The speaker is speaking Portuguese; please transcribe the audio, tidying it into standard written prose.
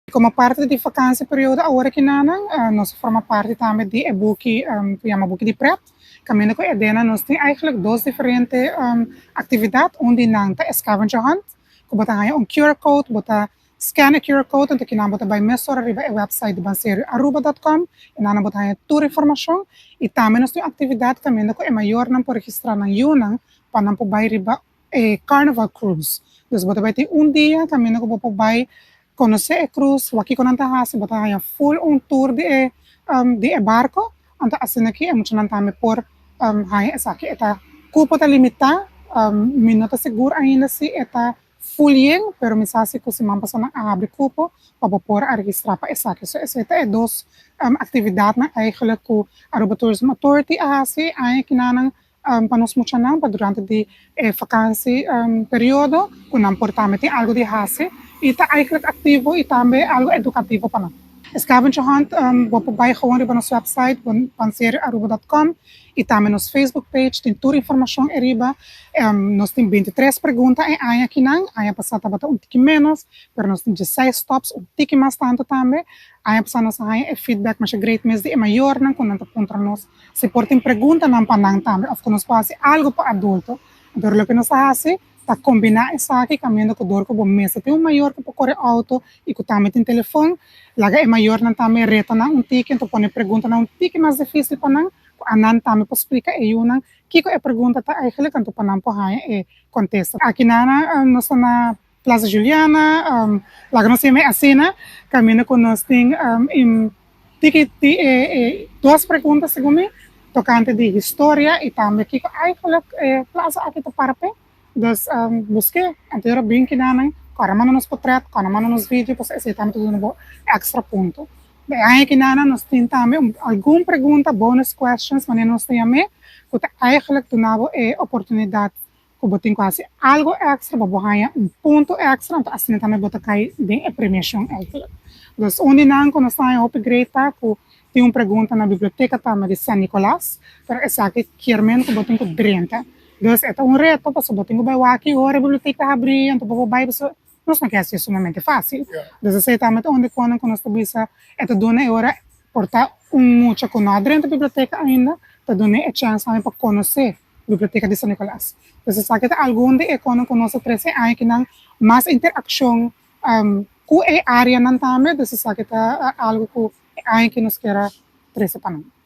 Como parte de vakantie periode agora que nós forma parte também de e-book, chama book de prep. Caminho com a Edena, nós temos eigenlijk duas diferentes atividades, onde nós está scavenger hunt, que bota aí QR code, bota scan a QR code, então que nós bota by mesora riba a website de banseiro aruba.com, e nós bota aí toda a informação, e também nós temos atividade caminho com a maior não por registrar na Yunnan, para não poder riba Carnival Cruise. Então bota vai ter dia, caminho com bota by conhecer a cruz, aqui quando anda assim, botar aí full tour de barco, anda assim aqui, é muito não também por aí essa aqui, está cupo tá limitado, minuto seguro ainda se está full yen, pero me sabe que se man passa a abrir cupo para pôr a registrar para essa aqui, so essa é duas atividades na eigenlijk que a Aruba Tourism Authority assim, aí que não para nós muito não, para durante de vakantie período, que não portamente algo de hase, e está eigenlijk ativo e também algo educativo para nós. Scavenger Hunt, vou bij gewoon op nosso website, panseiraruba.com, e também nosso Facebook page, tem toda a informação arriba. Nós temos 23 perguntas em aqui não, aí passada bata tique menos, pero nós temos 16 stops, tique mais tanto também. Aí passada nós aí feedback, mas é great mês de maior não, quando encontra nós. Se por tem pergunta não para não também, of que nós faz algo para adulto, então o que nós faz tá combinar isso aqui caminhando com dor com o mesa tem maior que correr auto e que também tem telefone laga é maior não também reta não ticket então põe pergunta não ticket mais difícil para não anan também para explicar é uma que é pergunta tá aí ele canto para não porra é contesta aqui nós na Plaza Juliana laga nós temos assim né caminhando com nós tem ticket duas perguntas segundo tocante de história e também que aí ele plaza aqui tá para pé. Dus busquei, anterior bem que não, cara mano nos potret, cara mano nos vídeo, pues esse também tudo no extra ponto. Bem, aí que não nós temos também alguma pergunta, bonus questions, mas nós temos que eigenlijk tu nabo oportunidade que botem quase algo extra, babohaya ponto extra, então assim também bota cai bem a premiação eigenlijk. Dus onde não que nós temos upgrade tá, que tem uma pergunta na biblioteca também de San Nicolás, pero essa aqui querendo que botem com 30. Dus ito un reto, pa subutin ko ba waki o biblioteca abrir, então vou vai você nós não quer ser sumamente fácil. Dus esse também onde quando nós tabisa ito dona é hora portar muita coisa dentro da biblioteca ainda, tá dona é chance também para conhecer a biblioteca de San Nicolás. Dus essa aqui tá algum de é quando nós trece aí que não mais interação com a área não também, dus essa aqui tá algo que aí que nós quer trece para nós.